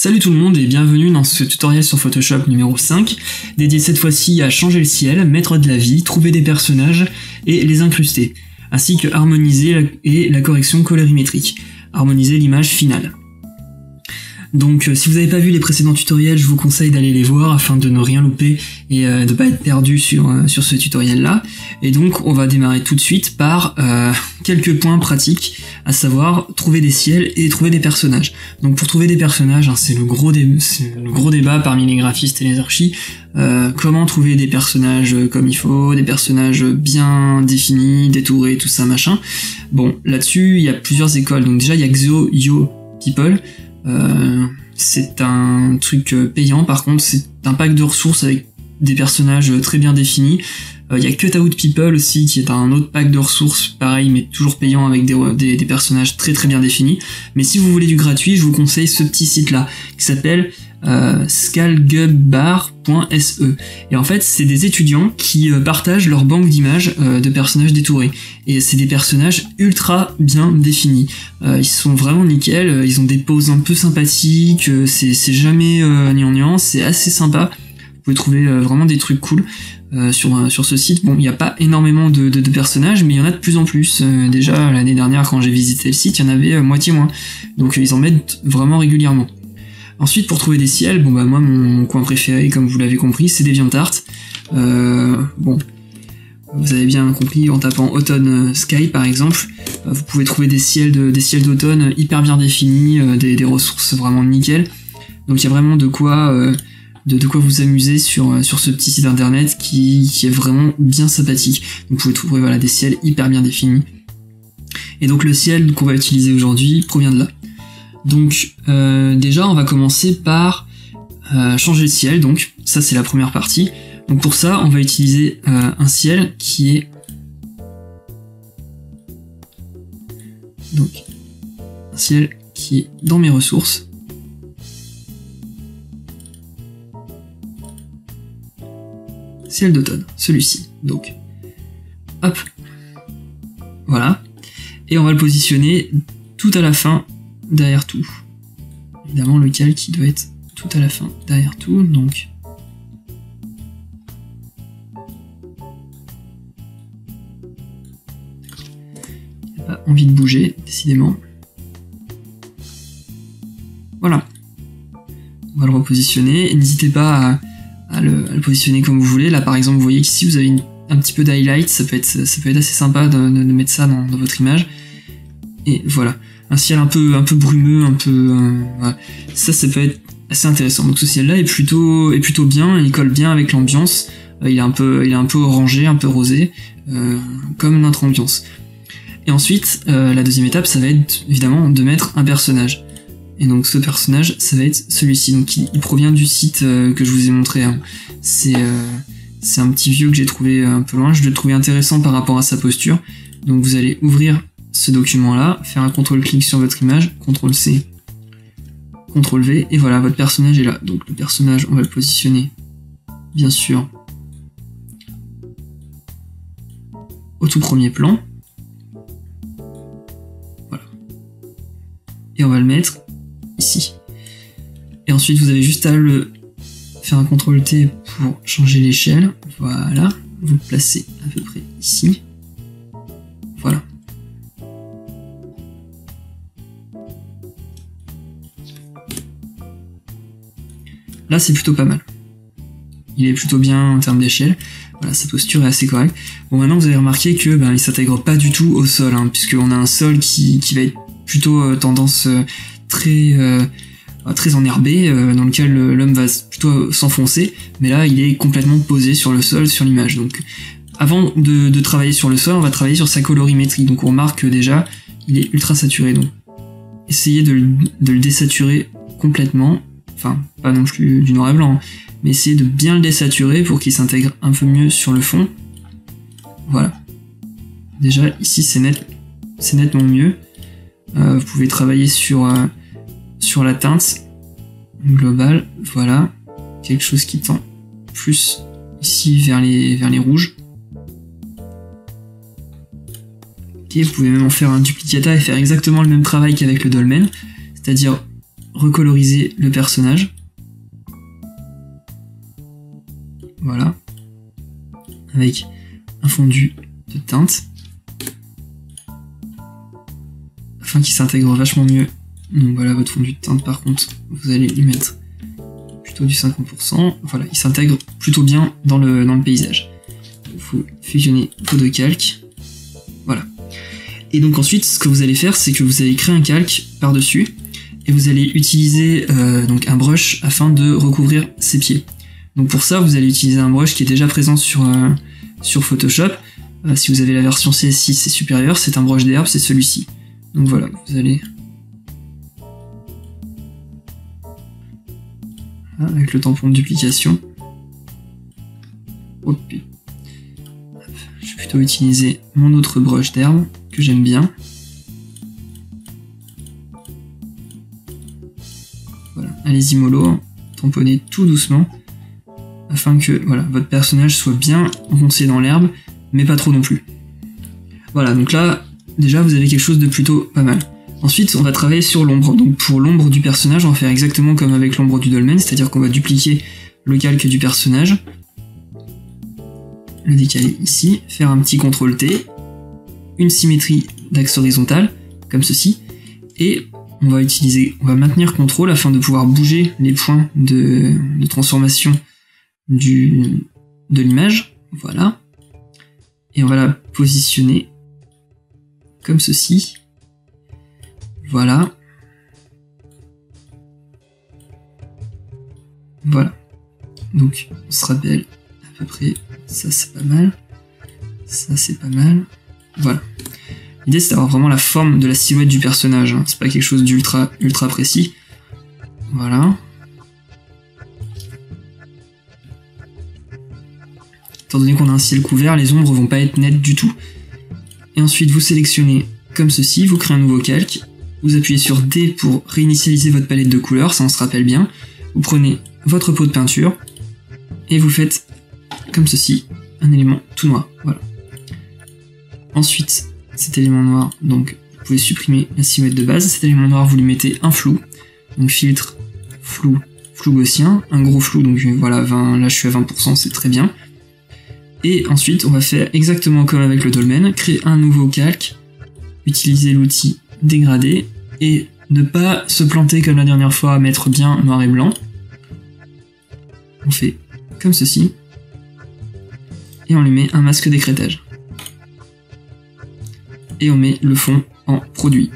Salut tout le monde et bienvenue dans ce tutoriel sur Photoshop numéro 5, dédié cette fois-ci à changer le ciel, mettre de la vie, trouver des personnages et les incruster, ainsi que harmoniser la correction colorimétrique, harmoniser l'image finale. Donc si vous n'avez pas vu les précédents tutoriels, je vous conseille d'aller les voir afin de ne rien louper et de ne pas être perdu sur ce tutoriel là. Et donc on va démarrer tout de suite par quelques points pratiques, à savoir trouver des ciels et trouver des personnages. Donc pour trouver des personnages, c'est le gros débat parmi les graphistes et les archis, comment trouver des personnages comme il faut, des personnages bien définis, détourés, tout ça machin. Bon, là-dessus il y a plusieurs écoles, donc déjà il y a XeoYoPeople. C'est un truc payant, par contre c'est un pack de ressources avec des personnages très bien définis. Il y a CutoutPeople aussi qui est un autre pack de ressources, pareil mais toujours payant avec des personnages très très bien définis. Mais si vous voulez du gratuit, je vous conseille ce petit site là qui s'appelle scalgubbar.se, et en fait c'est des étudiants qui partagent leur banque d'images de personnages détourés, et c'est des personnages ultra bien définis, ils sont vraiment nickel, ils ont des poses un peu sympathiques, c'est jamais gnangnan, c'est assez sympa, vous pouvez trouver vraiment des trucs cool sur ce site. Bon, il n'y a pas énormément de personnages, mais il y en a de plus en plus. Déjà l'année dernière quand j'ai visité le site, il y en avait moitié moins, donc ils en mettent vraiment régulièrement. Ensuite, pour trouver des ciels, bon bah moi mon coin préféré, comme vous l'avez compris, c'est DeviantArt. Bon, vous avez bien compris, en tapant Autumn Sky par exemple, vous pouvez trouver des ciels d'automne hyper bien définis, des ressources vraiment nickel. Donc il y a vraiment de quoi vous amuser sur ce petit site internet qui est vraiment bien sympathique. Donc vous pouvez trouver voilà des ciels hyper bien définis. Et donc le ciel qu'on va utiliser aujourd'hui provient de là. Donc déjà on va commencer par changer le ciel, donc ça c'est la première partie. Donc pour ça on va utiliser un ciel qui est dans mes ressources. Ciel d'automne, celui-ci. Donc hop, voilà, et on va le positionner tout à la fin derrière tout. Évidemment le cal qui doit être tout à la fin derrière tout, donc il n'y a pas envie de bouger, décidément. Voilà. On va le repositionner, et n'hésitez pas à le positionner comme vous voulez. Là par exemple vous voyez qu'ici vous avez un petit peu d'highlight, ça peut être assez sympa de mettre ça dans votre image. Et voilà. Un ciel un peu brumeux, voilà. Ça peut être assez intéressant. Donc ce ciel-là est plutôt bien, il colle bien avec l'ambiance. Il est un peu orangé, un peu rosé, comme notre ambiance. Et ensuite, la deuxième étape, ça va être évidemment de mettre un personnage. Et donc ce personnage, ça va être celui-ci. Donc il provient du site que je vous ai montré. Hein. C'est un petit vieux que j'ai trouvé un peu loin. Je l'ai trouvé intéressant par rapport à sa posture. Donc vous allez ouvrir ce document-là, faire un CTRL-clic sur votre image, CTRL-C, CTRL-V, et voilà, votre personnage est là. Donc le personnage, on va le positionner, bien sûr, au tout premier plan. Voilà. Et on va le mettre ici. Et ensuite, vous avez juste à le faire un CTRL-T pour changer l'échelle. Voilà, vous le placez à peu près ici. Voilà. Là c'est plutôt pas mal. Il est plutôt bien en termes d'échelle. Voilà, sa posture est assez correcte. Bon, maintenant vous avez remarqué que il s'intègre pas du tout au sol, hein, puisqu'on a un sol qui va être plutôt tendance très enherbé, dans lequel l'homme va plutôt s'enfoncer, mais là il est complètement posé sur le sol, sur l'image. Donc avant de travailler sur le sol, on va travailler sur sa colorimétrie. Donc on remarque que déjà il est ultra saturé, donc essayez de le désaturer complètement. Enfin, pas non plus du noir et blanc, mais essayez de bien le désaturer pour qu'il s'intègre un peu mieux sur le fond. Voilà. Déjà, ici, c'est nettement mieux. Vous pouvez travailler sur la teinte globale. Voilà. Quelque chose qui tend plus ici vers les rouges. Ok, vous pouvez même en faire un duplicata et faire exactement le même travail qu'avec le dolmen. C'est-à-dire recoloriser le personnage. Voilà. Avec un fondu de teinte. Afin qu'il s'intègre vachement mieux. Donc voilà votre fondu de teinte par contre, vous allez lui mettre plutôt du 50%. Voilà, il s'intègre plutôt bien dans le paysage. Il faut fusionner vos deux calques. Voilà. Et donc ensuite, ce que vous allez faire, c'est que vous allez créer un calque par-dessus et vous allez utiliser donc un brush afin de recouvrir ses pieds. Donc pour ça, vous allez utiliser un brush qui est déjà présent sur Photoshop. Si vous avez la version CS6 et supérieure, c'est un brush d'herbe, c'est celui-ci. Donc voilà, vous allez... avec le tampon de duplication. Hop. Je vais plutôt utiliser mon autre brush d'herbe que j'aime bien. Voilà, allez-y mollo, tamponnez tout doucement afin que voilà, votre personnage soit bien enfoncé dans l'herbe, mais pas trop non plus. Voilà, donc là, déjà vous avez quelque chose de plutôt pas mal. Ensuite, on va travailler sur l'ombre. Donc pour l'ombre du personnage, on va faire exactement comme avec l'ombre du dolmen, c'est-à-dire qu'on va dupliquer le calque du personnage, le décaler ici, faire un petit CTRL-T, une symétrie d'axe horizontal, comme ceci, et on va maintenir CTRL afin de pouvoir bouger les points de transformation de l'image, voilà, et on va la positionner comme ceci. Voilà. Voilà. Donc, on se rappelle à peu près, ça c'est pas mal. Ça c'est pas mal. Voilà. L'idée c'est d'avoir vraiment la forme de la silhouette du personnage. Hein. C'est pas quelque chose d'ultra précis. Voilà. Étant donné qu'on a un ciel couvert, les ombres vont pas être nettes du tout. Et ensuite, vous sélectionnez comme ceci, vous créez un nouveau calque. Vous appuyez sur D pour réinitialiser votre palette de couleurs, ça on se rappelle bien. Vous prenez votre pot de peinture et vous faites comme ceci, un élément tout noir. Voilà. Ensuite, cet élément noir, donc vous pouvez supprimer la silhouette de base. Cet élément noir, vous lui mettez un flou, donc filtre, flou gaussien, un gros flou, donc voilà, 20, là je suis à 20%, c'est très bien. Et ensuite, on va faire exactement comme avec le dolmen, créer un nouveau calque, utiliser l'outil dégradé et ne pas se planter comme la dernière fois à mettre bien noir et blanc. On fait comme ceci et on lui met un masque d'écrêtage et on met le fond en produit.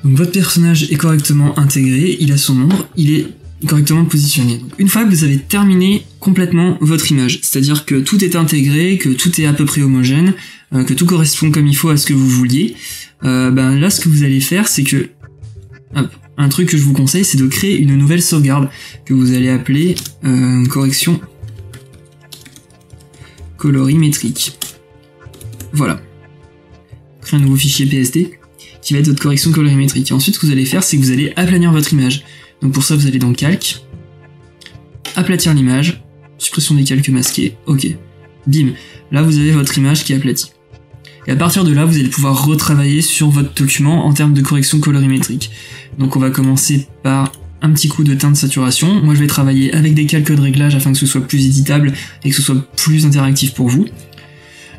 Donc votre personnage est correctement intégré, il a son ombre, il est correctement positionné. Donc, une fois que vous avez terminé complètement votre image, c'est-à-dire que tout est intégré, que tout est à peu près homogène, que tout correspond comme il faut à ce que vous vouliez, là ce que vous allez faire c'est que un truc que je vous conseille c'est de créer une nouvelle sauvegarde que vous allez appeler correction colorimétrique. Voilà. Créer un nouveau fichier PSD qui va être votre correction colorimétrique. Et ensuite ce que vous allez faire c'est que vous allez aplanir votre image. Donc pour ça, vous allez dans Calque, aplatir l'image, suppression des calques masqués, ok. Bim, là vous avez votre image qui est aplatie. Et à partir de là, vous allez pouvoir retravailler sur votre document en termes de correction colorimétrique. Donc on va commencer par un petit coup de teinte saturation. Moi je vais travailler avec des calques de réglage afin que ce soit plus éditable et que ce soit plus interactif pour vous.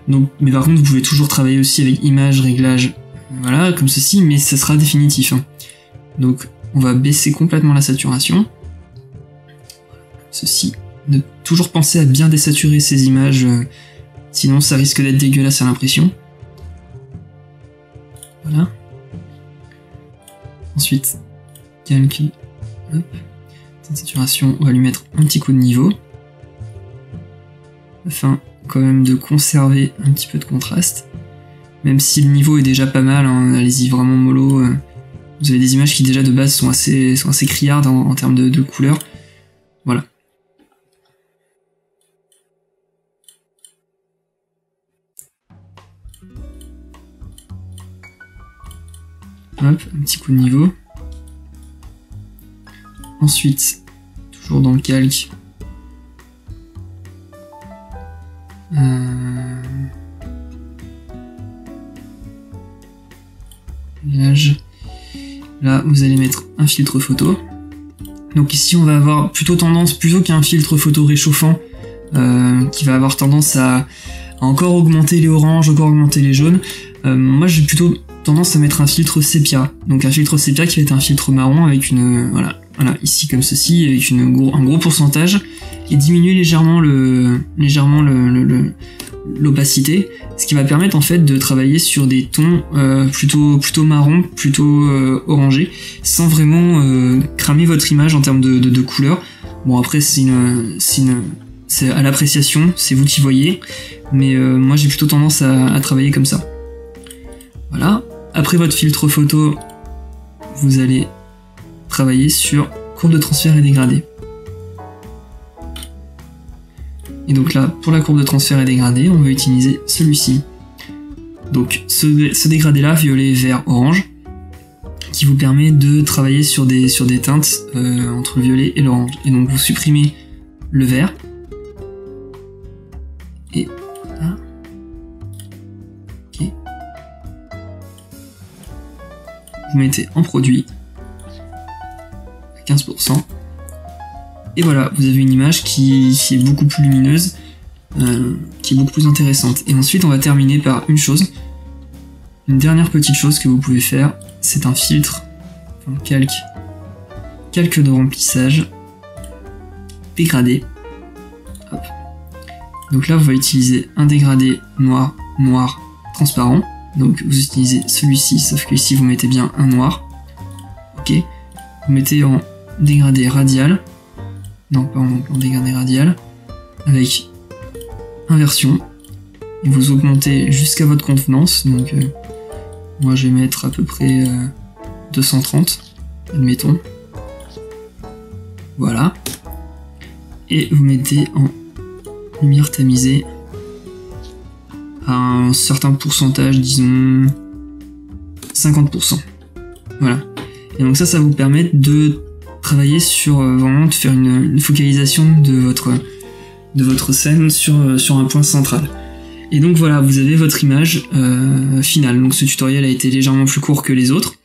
Donc, mais par contre, vous pouvez toujours travailler aussi avec image, réglage, voilà, comme ceci, mais ça sera définitif. Hein. Donc on va baisser complètement la saturation. Ceci. De toujours penser à bien désaturer ces images, sinon ça risque d'être dégueulasse à l'impression. Voilà. Ensuite, calque. Hop. Cette saturation, on va lui mettre un petit coup de niveau. Afin quand même de conserver un petit peu de contraste. Même si le niveau est déjà pas mal, hein, allez-y vraiment mollo. Vous avez des images qui déjà de base sont assez criardes en termes de couleurs. Voilà. Hop, un petit coup de niveau. Ensuite, toujours dans le calque. Là, vous allez mettre un filtre photo. Donc ici, on va avoir plutôt tendance, plutôt qu'un filtre photo réchauffant, qui va avoir tendance à encore augmenter les oranges, encore augmenter les jaunes. Moi, j'ai plutôt tendance à mettre un filtre sépia. Donc un filtre sépia qui va être un filtre marron avec une, voilà, ici comme ceci, avec un gros pourcentage, et diminuer légèrement l'opacité, ce qui va permettre en fait de travailler sur des tons plutôt marron, plutôt orangés, sans vraiment cramer votre image en termes de couleur. Bon, après c'est à l'appréciation, c'est vous qui voyez, mais moi j'ai plutôt tendance à travailler comme ça. Voilà. Après votre filtre photo, vous allez travailler sur courbe de transfert et dégradé. Et donc là, pour la courbe de transfert et dégradé, on va utiliser celui-ci. Donc ce dégradé-là, violet, vert, orange, qui vous permet de travailler sur des teintes entre le violet et l'orange. Et donc vous supprimez le vert. Et là. Ok. Vous mettez en produit à 15%. Et voilà, vous avez une image qui est beaucoup plus lumineuse, qui est beaucoup plus intéressante. Et ensuite, on va terminer par une dernière petite chose que vous pouvez faire, c'est un filtre, un calque de remplissage, dégradé. Hop. Donc là, on va utiliser un dégradé noir, transparent. Donc vous utilisez celui-ci, sauf que ici vous mettez bien un noir. Ok. Vous mettez en dégradé radial. Non, pas en dégradé radial. Avec inversion. Et vous augmentez jusqu'à votre contenance. Donc moi je vais mettre à peu près 230. Admettons. Voilà. Et vous mettez en lumière tamisée à un certain pourcentage, disons 50%. Voilà. Et donc ça vous permet de travailler sur vraiment de faire une focalisation de votre scène sur un point central. Et donc voilà, vous avez votre image finale. Donc ce tutoriel a été légèrement plus court que les autres.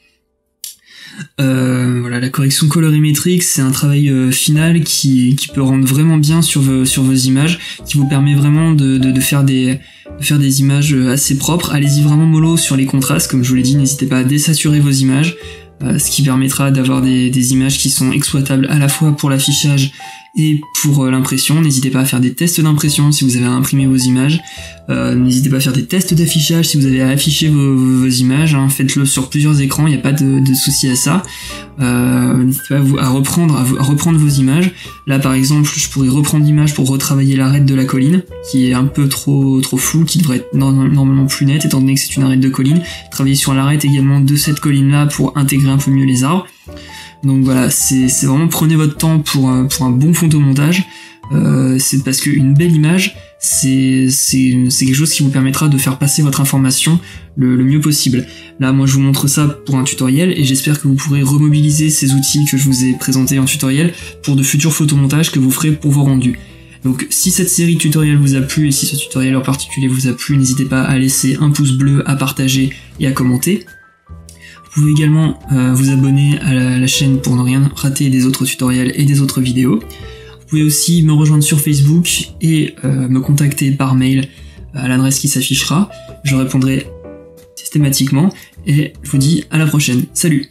Voilà, la correction colorimétrique, c'est un travail final qui peut rendre vraiment bien sur vos images, qui vous permet vraiment de faire des images assez propres. Allez-y vraiment mollo sur les contrastes, comme je vous l'ai dit, n'hésitez pas à désaturer vos images, ce qui permettra d'avoir des images qui sont exploitables à la fois pour l'affichage et pour l'impression. N'hésitez pas à faire des tests d'impression si vous avez à imprimer vos images. N'hésitez pas à faire des tests d'affichage si vous avez à afficher vos images. Hein. Faites-le sur plusieurs écrans, il n'y a pas de souci à ça. N'hésitez pas à reprendre vos images. Là par exemple, je pourrais reprendre l'image pour retravailler l'arête de la colline, qui est un peu trop floue, qui devrait être normalement plus nette, étant donné que c'est une arête de colline. Travailler sur l'arête également de cette colline-là pour intégrer un peu mieux les arbres. Donc voilà, c'est vraiment, prenez votre temps pour un bon photomontage. C'est parce qu'une belle image, c'est quelque chose qui vous permettra de faire passer votre information le mieux possible. Là, moi, je vous montre ça pour un tutoriel et j'espère que vous pourrez remobiliser ces outils que je vous ai présentés en tutoriel pour de futurs photomontages que vous ferez pour vos rendus. Donc si cette série de tutoriels vous a plu et si ce tutoriel en particulier vous a plu, n'hésitez pas à laisser un pouce bleu, à partager et à commenter. Vous pouvez également vous abonner à la chaîne pour ne rien rater des autres tutoriels et des autres vidéos. Vous pouvez aussi me rejoindre sur Facebook et me contacter par mail à l'adresse qui s'affichera. Je répondrai systématiquement et je vous dis à la prochaine. Salut!